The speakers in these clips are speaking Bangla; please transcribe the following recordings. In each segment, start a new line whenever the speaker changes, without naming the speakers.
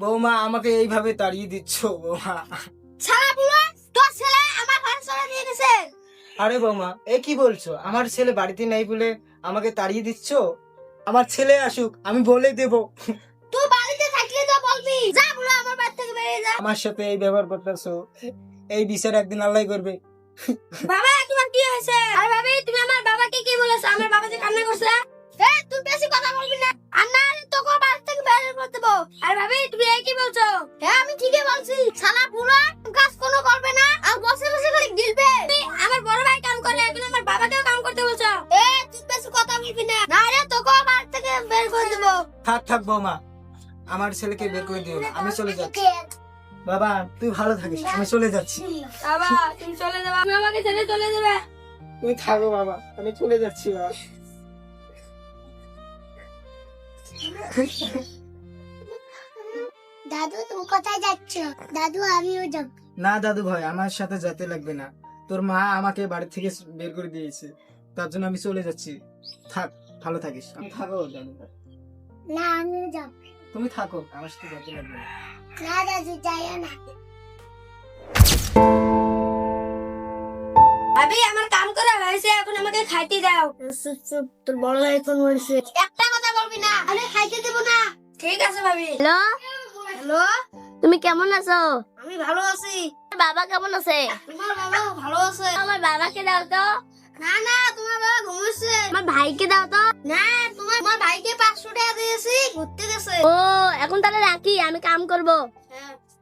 বৌমা আমাকে এইভাবে তাড়িয়ে দিচ্ছ বৌমা। আরে বৌমা এ কি বলছো? আমার ছেলে বাড়িতে নাই বলে আমাকে তাড়িয়ে দিচ্ছ? আমার ছেলে আসুক, আমি বলে দেব।
তুই বাড়িতে থাকলে তো বলবি, যা বলে আমার বাড়ি থেকে বেরিয়ে যা।
আমার সাথে এই ব্যবহার করতেছো, এই বিচার একদিন আল্লাহ করবে।
বাবা তোমার কি হয়েছে? আরে ভাবি তুমি আমার বাবাকে কি বলেছো? আমার বাবা যে কান্না করছে। তুই বেশি কথা বলবি না, আর না তোকে বাড়ি থেকে বের করে দেবো। আরে ভাবি তুমি এই কি বলছো? হ্যাঁ আমি ঠিকই বলছি। শালা বুড়া কাজ কোনো করবে না আর বসে বসে করে গিলবে। আমার বড় ভাই কাম করে, এখন আমার বাবাকেও কাম করতে বলছো। তুই বেশি কথা বলবি না, না রে তোকে বাড়ি থেকে বের করে দেবো।
থাক থাক বৌমা, আমার ছেলেকে বের করে দিও না, আমি চলে যাচ্ছি। বাবা তুই ভালো থাকিস, আমি চলে যাচ্ছি।
বাবা তুমি চলে যাবে, আমি আমাকে ছেড়ে চলে যাবে।
তুমি থাকো বাবা, আমি চলে যাচ্ছি বাবা।
দাদু তুমি কোথায় যাচ্ছ? দাদু আমিও যাব।
না দাদু ভাই, আমার সাথে যেতে লাগবে না। তোর মা আমাকে বাড়ি থেকে বের করে দিয়েছে, তার জন্য আমি চলে যাচ্ছি। থাক, ভালো থাকিস। আমি থাকো দাদু ভাই।
না আমিও যাব।
তুমি থাকো, আমার সাথে যেতে লাগবে না।
না দাদু যাইও না। ভাবি আমার কাম করা হয়েছে, এখন আমাকে খাইতে দাও। চুপ চুপ, তোর বড় ভাই ফোন করেছে। একটা কথা বলবি না, আরে খাইতে দেব না। ঠিক আছে ভাবি।
হ্যালো
হ্যালো,
তুমি কেমন আছো?
আমি ভালো আছি।
বাবা কেমন আছে?
তোমার বাবা ভালো আছে?
আমার বাবাকে দাও তো।
না না, তোমার বাবা ঘুমাচ্ছে।
আমার ভাইকে দাও তো।
না, তোমার ভাইকে 500 টাকা দিয়েছি, ঘুরতে গেছে।
ও এখন তাহলে রাখি, আমি কাম করব।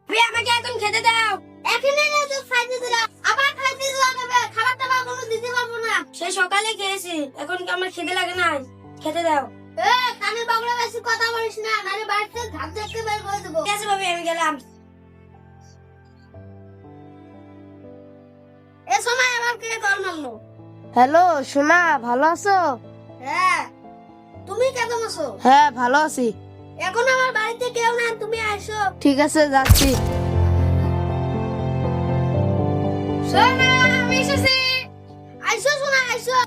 ভাবি আমাকে এখন খেতে দাও। এখানে না তো খাইতে দিলাম, আবার খাইতে লাগবে। খাবার টাবার কোনো দিতে পারবো না। সে সকালে খেয়েছি, এখন কি আমার খেতে লাগে না? খেতে দাও। কানে বাবলা বেশি কথা বলিস না, নারে বাড়ি থেকে ঘাট দেখতে বের করে দেবো। ঠিক আছে ভাবি, আমি গেলাম। এ সময় আবার কে কল মারলো?
হ্যালো সোনা, ভালো আছো?
হ্যাঁ, তুমি কেমন আছো?
হ্যাঁ ভালো আছি।
এখন আমার বাড়িতে কেউ না, তুমি আসো।
ঠিক আছে যাচ্ছি।
সোনা আমি এসেছি। আইসো সোনা আইসো।